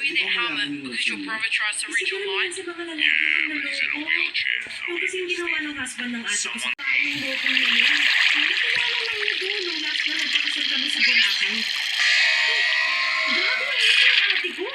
with that helmet because your brother tries to read your mind? Sa mga lalaki na naloko. Kasi yung ginawa ng husband ng ate ko sa tao ng loko na yun. Nakilala lang niya doon nung last na nagpakasal kami sa Boracay. Grabe ang ulit ng ate ko.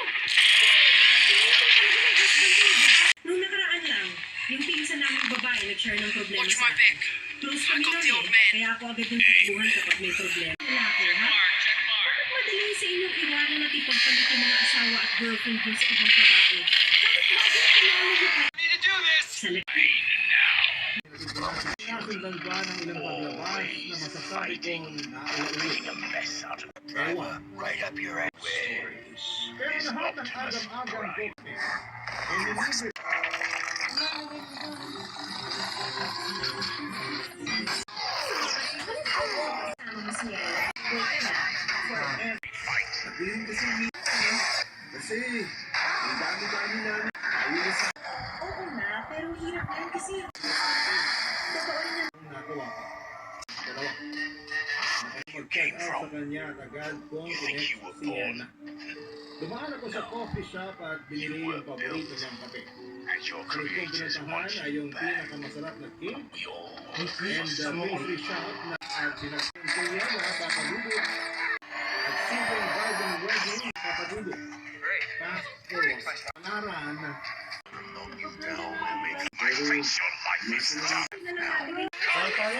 Nung nakaraan lang, yung pinsan naming babae nag-share ng problema Watch sa my back. close kami I got kami. the old man. Kaya ako agad yung takbuhan kapag may problema. Lalaki, ha? Bakit madali sa inyong iwanan na tipagpalit yung mga asawa at girlfriend nyo sa ibang babae? Bakit bago na kinalo nyo pa? Need to do this. Sa Kasundan ba ng ilang paglabas na masasabi kong nauulit? Ewa. Right up your ass. Pero lahat ng agam-agam ko, inilibre. Sabihin kasi minsan, kasi ang dami-dami namin. Ayun sa Oo na, pero hirap yan kasi totoo rin yan. nagawa ko. Dalawa. Mag-check out sa kanya at agad kong connect si Sienna. Dumaan ako sa coffee shop at binili yung paborito niyang kape. At your Ang kong pinuntahan ay yung pinakamasarap na cake and pastry shop na at pinagpunto niya na papadudot at simpleng garden wedding papadudot. Fast forward, pangaran na I face your life is done. Kaya tayo,